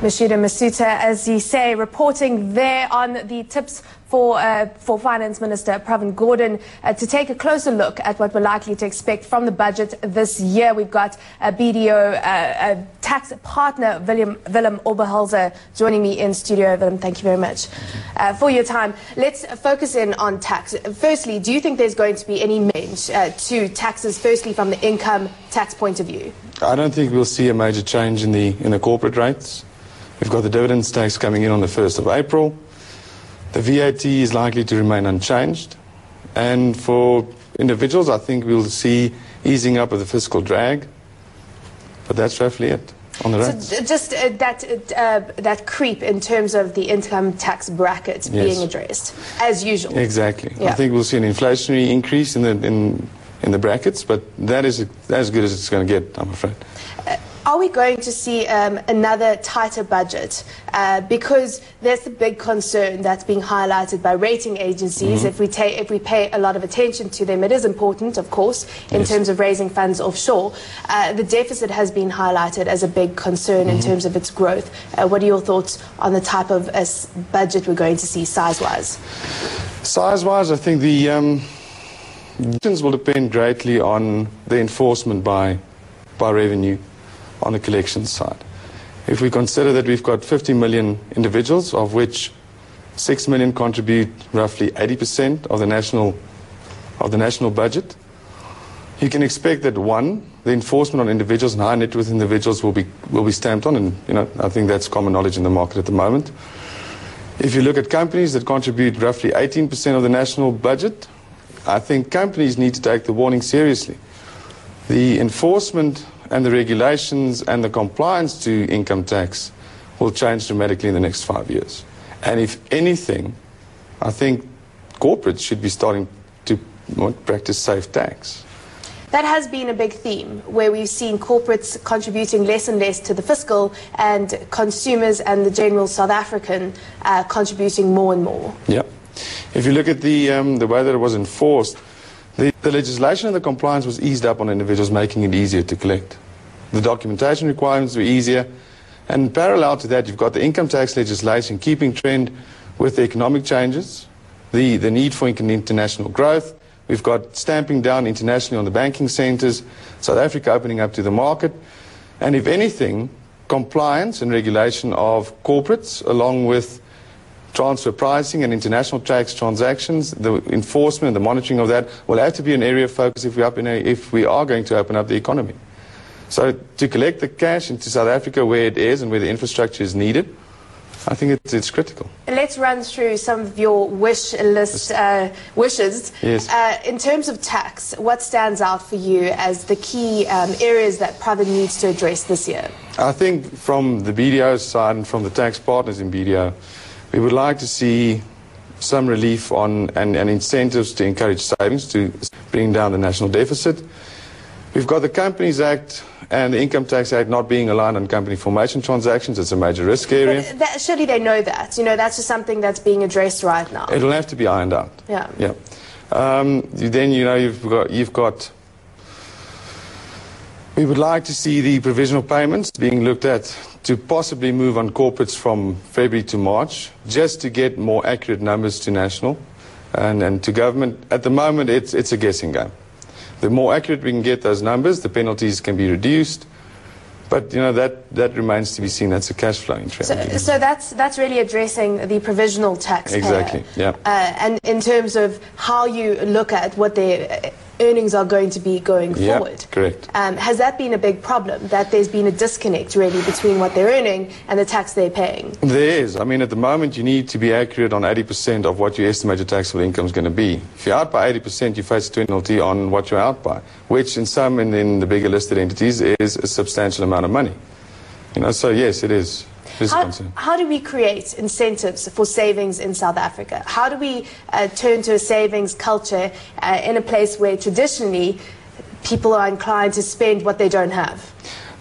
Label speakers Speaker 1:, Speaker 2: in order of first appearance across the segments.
Speaker 1: Mashuda Masuta, as you say, reporting there on the tips for Finance Minister Pravin Gordhan to take a closer look at what we're likely to expect from the budget this year. We've got BDO tax partner Willem Oberholzer joining me in studio. Willem, thank you very much for your time. Let's focus in on tax. Firstly, do you think there's going to be any change to taxes, firstly from the income tax point of view?
Speaker 2: I don't think we'll see a major change in the corporate rates. We've got the dividends tax coming in on the 1st of April. The VAT is likely to remain unchanged. And for individuals, I think we'll see easing up of the fiscal drag. But that's roughly it on the rates.
Speaker 1: So just that creep in terms of the income tax brackets being addressed, as usual.
Speaker 2: Exactly.
Speaker 1: Yeah.
Speaker 2: I think we'll see an inflationary increase in the brackets, but that is as good as it's going to get, I'm afraid.
Speaker 1: Are we going to see another tighter budget? Because there's the big concern that's being highlighted by rating agencies. If we pay a lot of attention to them, it is important, of course, in terms of raising funds offshore. The deficit has been highlighted as a big concern in terms of its growth. What are your thoughts on the type of budget we're going to see size-wise?
Speaker 2: Size-wise, I think the decisions will depend greatly on the enforcement by revenue on the collections side. If we consider that we've got 50 million individuals, of which 6 million contribute roughly 80% of the national budget, you can expect that the enforcement on individuals and high net worth individuals will be stamped on, and I think that's common knowledge in the market at the moment. If you look at companies that contribute roughly 18% of the national budget, I think companies need to take the warning seriously. The enforcement and the regulations and the compliance to income tax will change dramatically in the next 5 years. And if anything, I think corporates should be starting to practice safe tax.
Speaker 1: That has been a big theme, where we've seen corporates contributing less and less to the fiscal, and consumers and the general South African contributing more and more.
Speaker 2: Yeah. If you look at the way that it was enforced, the legislation and the compliance was eased up on individuals, making it easier to collect. The documentation requirements were easier. And parallel to that, you've got the income tax legislation keeping trend with the economic changes, the need for international growth. We've got stamping down internationally on the banking centres, South Africa opening up to the market. And if anything, compliance and regulation of corporates, along with transfer pricing and international tax transactions, the enforcement and the monitoring of that will have to be an area of focus if we are going to open up the economy. So to collect the cash into South Africa where it is and where the infrastructure is needed, I think it's critical.
Speaker 1: Let's run through some of your wish list wishes.
Speaker 2: Yes.
Speaker 1: In terms of tax, what stands out for you as the key areas that Pravin needs to address this year? I
Speaker 2: think from the BDO side and from the tax partners in BDO, we would like to see some relief on and incentives to encourage savings to bring down the national deficit. We've got the Companies Act and the Income Tax Act not being aligned on company formation transactions. It's a major risk area.
Speaker 1: But surely they know that. That's just something that's being addressed right now.
Speaker 2: It'll have to be ironed out.
Speaker 1: Yeah.
Speaker 2: Yeah. Then you've got. We would like to see the provisional payments being looked at to possibly move on corporates from February to March, just to get more accurate numbers to national and to government. At the moment, it's a guessing game. The more accurate we can get those numbers, the penalties can be reduced. But that remains to be seen. That's a cash flow interest.
Speaker 1: So that's really addressing the provisional taxpayer.
Speaker 2: Exactly. Yeah.
Speaker 1: And in terms of how you look at what their earnings are going to be going forward.
Speaker 2: Correct.
Speaker 1: Has that been a big problem, that there's been a disconnect really between what they're earning and the tax they're paying?
Speaker 2: There is. I mean, at the moment you need to be accurate on 80% of what your estimated taxable income is going to be. If you're out by 80%, you face a penalty on what you're out by, which in the bigger listed entities is a substantial amount of money. So yes, it is.
Speaker 1: How do we create incentives for savings in South Africa? How do we turn to a savings culture in a place where traditionally people are inclined to spend what they don't have?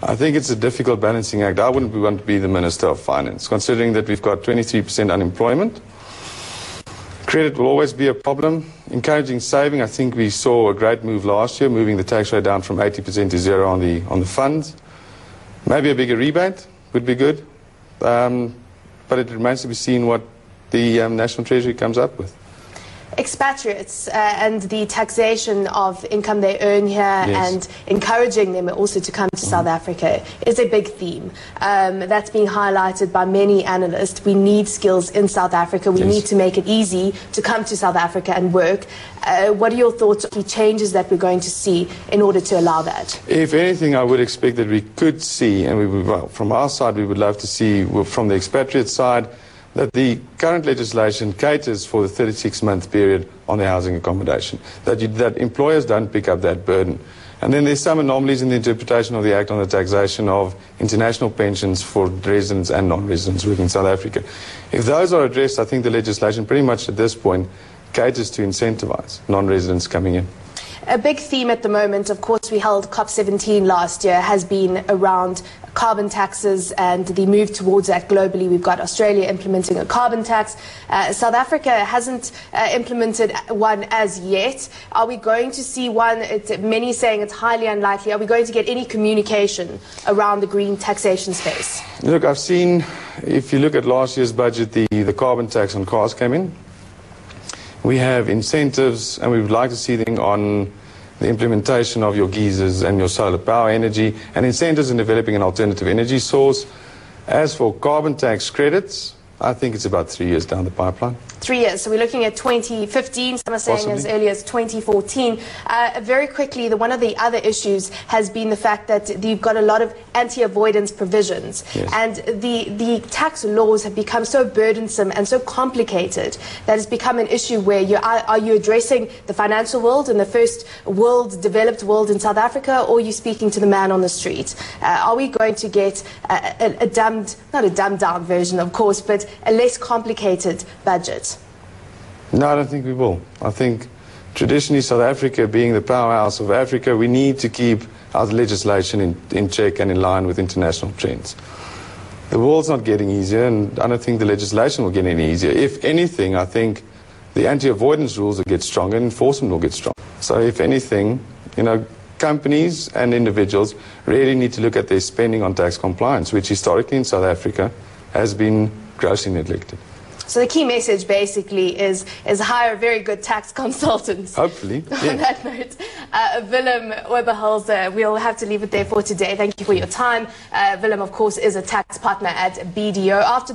Speaker 2: I think it's a difficult balancing act. I wouldn't want to be the Minister of Finance, considering that we've got 23% unemployment. Credit will always be a problem. Encouraging saving, I think we saw a great move last year, moving the tax rate down from 80% to 0 on the funds. Maybe a bigger rebate would be good. but it remains to be seen what the National Treasury comes up with.
Speaker 1: Expatriates and the taxation of income they earn here and encouraging them also to come to South Africa is a big theme. That's being highlighted by many analysts. We need skills in South Africa. We need to make it easy to come to South Africa and work. What are your thoughts on the changes that we're going to see in order to allow that?
Speaker 2: If anything, I would expect that we could see, and we would, well, from our side, we would love to see, from the expatriate side, that the current legislation caters for the 36-month period on the housing accommodation, that employers don't pick up that burden. And then there's some anomalies in the interpretation of the Act on the taxation of international pensions for residents and non-residents working in South Africa. If those are addressed, I think the legislation pretty much at this point caters to incentivize non-residents coming in.
Speaker 1: A big theme at the moment, of course, we held COP17 last year, has been around carbon taxes and the move towards that globally. We've got Australia implementing a carbon tax. South Africa hasn't implemented one as yet. Are we going to see one? Many saying it's highly unlikely. Are we going to get any communication around the green taxation space?
Speaker 2: Look, I've seen, if you look at last year's budget, the carbon tax on cars came in. We have incentives, and we would like to see them on the implementation of your geysers and your solar power energy, and incentives in developing an alternative energy source. As for carbon tax credits, I think it's about 3 years down the pipeline.
Speaker 1: 3 years. So we're looking at 2015, some are saying
Speaker 2: Possibly.
Speaker 1: as early as 2014. Very quickly, one of the other issues has been the fact that you've got a lot of anti-avoidance provisions. And the tax laws have become so burdensome and so complicated that it's become an issue where are you addressing the financial world and the first world, developed world in South Africa, or are you speaking to the man on the street? Are we going to get not a dumbed down version, of course, but a less complicated budget?
Speaker 2: No, I don't think we will. I think traditionally South Africa being the powerhouse of Africa, we need to keep our legislation in check and in line with international trends. The world's not getting easier, and I don't think the legislation will get any easier. If anything, I think the anti-avoidance rules will get stronger and enforcement will get stronger. So if anything, you know, companies and individuals really need to look at their spending on tax compliance, which historically in South Africa has been grossly neglected.
Speaker 1: So the key message basically is hire very good tax consultants.
Speaker 2: Hopefully, yes.
Speaker 1: On that note, Willem Oberholzer, we'll have to leave it there for today. Thank you for your time. Willem, of course, is a tax partner at BDO. After